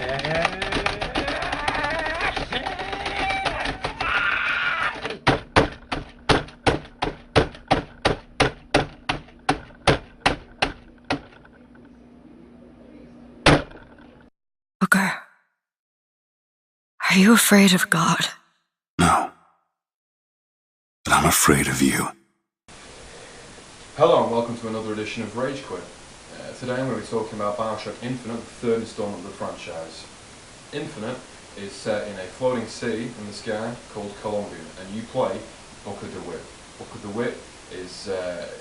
Booker, are you afraid of God? No. But I'm afraid of you. Hello and welcome to another edition of Rage Quit. Today I'm going to be talking about Bioshock Infinite, the third installment of the franchise. Infinite is set in a floating city in the sky called Columbia, and you play Booker DeWitt. Booker DeWitt is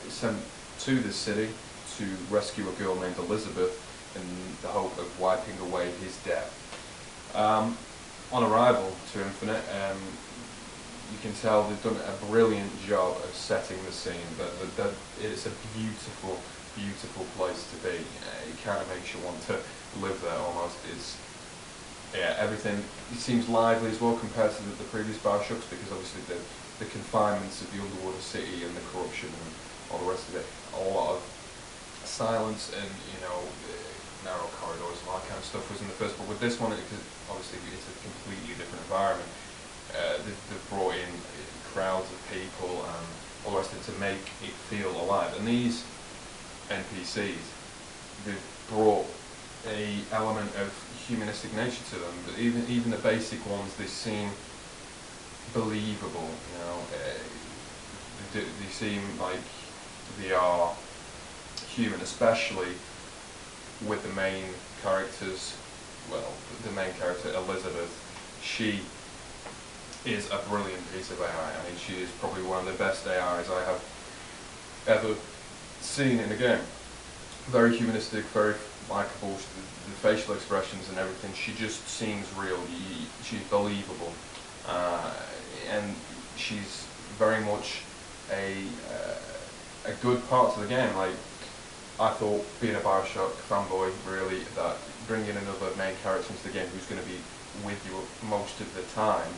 sent to this city to rescue a girl named Elizabeth in the hope of wiping away his debt. On arrival to Infinite, you can tell they've done a brilliant job of setting the scene. That it's a beautiful, beautiful place to be. It kind of makes you want to live there almost. Everything seems lively as well compared to the previous Bioshocks, because obviously the confinements of the underwater city and the corruption and all the rest of it, a lot of silence and narrow corridors and all that kind of stuff was in the first, but with this one, obviously it's a completely different environment. They've brought in crowds of people and all the rest of it to make it feel alive. And these NPCs, they've brought a element of humanistic nature to them. But even the basic ones, they seem believable. They seem like they are human, especially with the main characters. Well, the main character Elizabeth, she is a brilliant piece of AI. I mean, she is probably one of the best AIs I have ever seen in a game. Very humanistic, very likable. The facial expressions and everything, she just seems real. She's believable, and she's very much a good part of the game. Like, I thought, being a Bioshock fanboy, really, that bringing another main character into the game who's going to be with you most of the time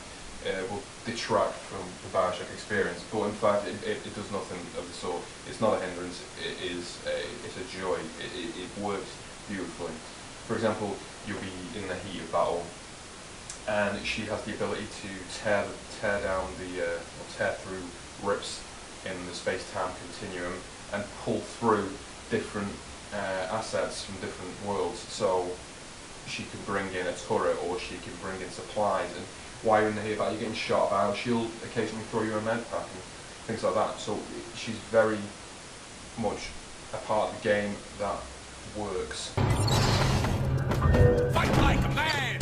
will detract from the Bioshock experience, but in fact it does nothing of the sort. It's not a hindrance, it's a joy. It works beautifully. For example, you'll be in the heat of battle, and she has the ability to tear through rips in the space-time continuum and pull through different assets from different worlds. So she can bring in a turret, or she can bring in supplies, and while you're in the heat battle, you're getting shot about, she'll occasionally throw you a med pack and things like that. So she's very much a part of the game that works. Fight like a man!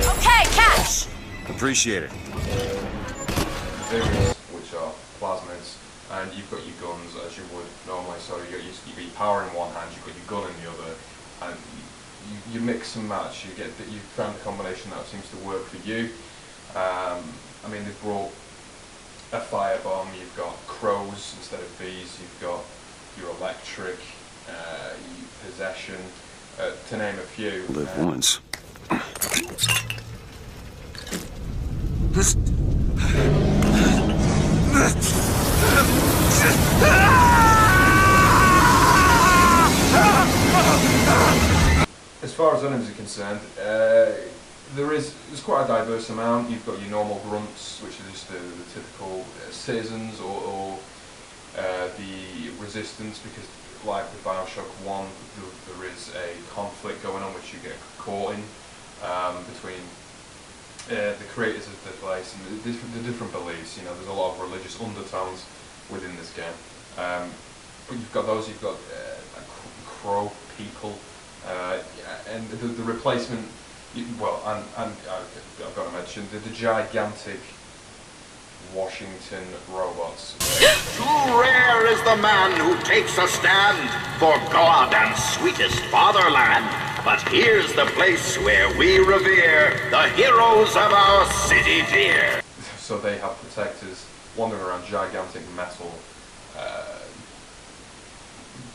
Okay, catch! Appreciate it. Various, which are plasmids, and you've got your guns as you would normally. So you've got your power in one hand, you've got your gun in the other, and you mix and match. You found a combination that seems to work for you. I mean, they've brought a firebomb. You've got crows instead of bees. You've got your electric, possession, to name a few. Live once. As far as enemies are concerned, there's quite a diverse amount. You've got your normal grunts, which are just the typical citizens, or the resistance, because like with Bioshock 1, there is a conflict going on which you get caught in between the creators of the place and the different beliefs. There's a lot of religious undertones within this game. But you've got crow people. And the replacement, and I've got to mention the gigantic Washington robots. Too rare is the man who takes a stand for God and sweetest fatherland. But here's the place where we revere the heroes of our city dear. So they have protectors wandering around, gigantic metal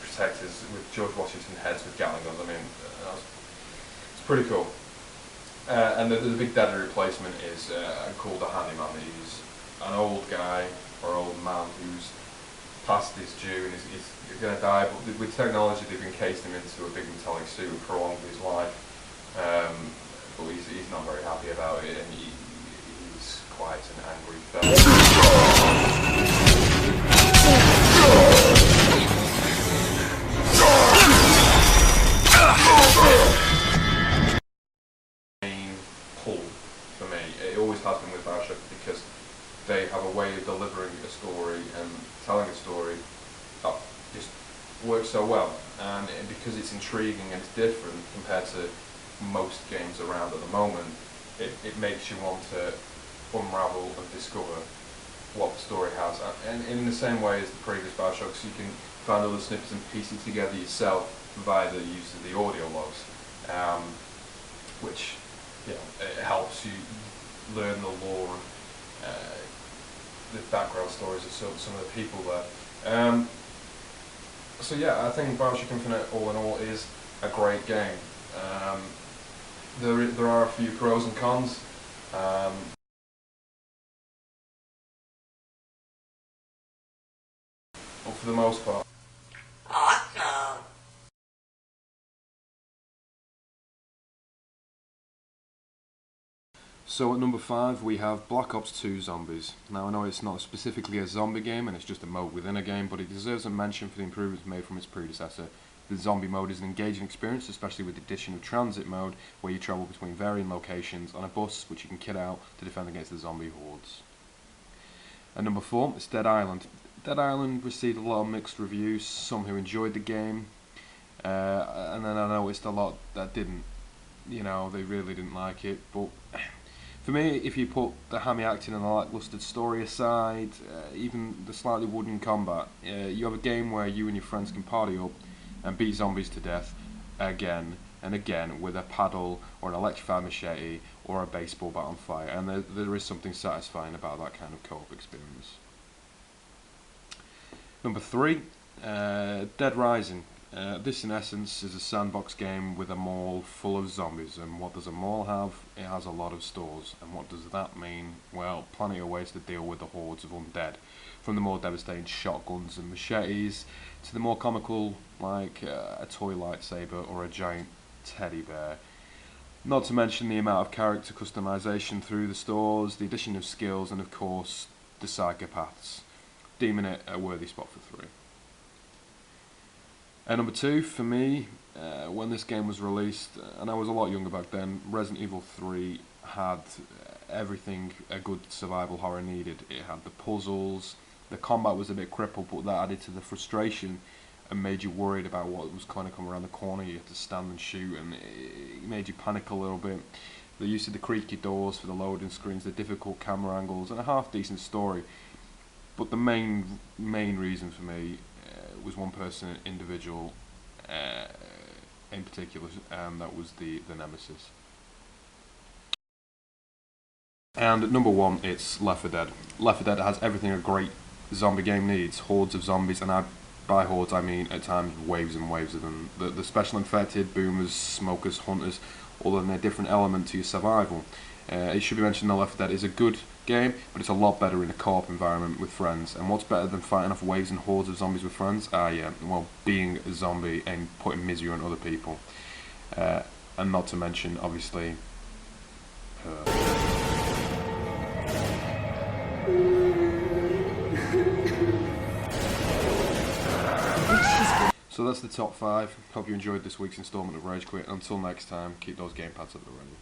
protectors with George Washington heads with Gatling guns. I mean, it's pretty cool. And the big daddy replacement is called the Handyman. He's an old guy or old man who's past his due and he's going to die, but with technology they've encased him into a big metallic suit and prolonged his life. But he's not very happy about it, and he's quite an angry fellow. Main pull for me, it always has been with Bioshock, because they have a way of delivering a story and telling a story that just works so well, and because it's intriguing and it's different compared to most games around at the moment, it makes you want to unravel and discover what the story has. And in the same way as the previous Bioshocks, you can find other snippets and piece it together yourself via the use of the audio logs, which it helps you learn the lore and the background stories of some of the people there. So yeah, I think Bioshock Infinite, all in all, is a great game. There are a few pros and cons. But for the most part, So at number 5 we have Black Ops 2 Zombies. Now I know it's not specifically a zombie game and it's just a mode within a game, but it deserves a mention for the improvements made from its predecessor. The zombie mode is an engaging experience, especially with the addition of transit mode, where you travel between varying locations on a bus which you can kit out to defend against the zombie hordes. At number 4 is Dead Island. Dead Island received a lot of mixed reviews, some who enjoyed the game, and then I noticed a lot that didn't. You know, they really didn't like it, but for me, if you put the hammy acting and the lacklustre story aside, even the slightly wooden combat, you have a game where you and your friends can party up and beat zombies to death again and again with a paddle or an electrified machete or a baseball bat on fire, and there is something satisfying about that kind of co-op experience. Number 3, Dead Rising. This in essence is a sandbox game with a mall full of zombies, and what does a mall have? It has a lot of stores, and what does that mean? Well, plenty of ways to deal with the hordes of undead, from the more devastating shotguns and machetes to the more comical like a toy lightsaber or a giant teddy bear. Not to mention the amount of character customization through the stores, the addition of skills, and of course the psychopaths, deeming it a worthy spot for 3. And number 2, for me, when this game was released, and I was a lot younger back then, Resident Evil 3 had everything a good survival horror needed. It had the puzzles, the combat was a bit crippled, but that added to the frustration and made you worried about what was kind of coming around the corner. You had to stand and shoot, and it made you panic a little bit. The use of the creaky doors for the loading screens, the difficult camera angles, and a half-decent story. But the main reason for me was one person, individual in particular, and that was the Nemesis. And at number 1, it's Left 4 Dead. Left 4 Dead has everything a great zombie game needs: hordes of zombies, and by hordes I mean at times waves and waves of them. The special infected, boomers, smokers, hunters, all of them are a different element to your survival. It should be mentioned that Left 4 Dead is a good game, but it's a lot better in a co-op environment with friends. And what's better than fighting off waves and hordes of zombies with friends? Yeah, well, being a zombie and putting misery on other people. And not to mention, obviously, her. So that's the top 5. Hope you enjoyed this week's instalment of Rage Quit. Until next time, keep those gamepads at the ready.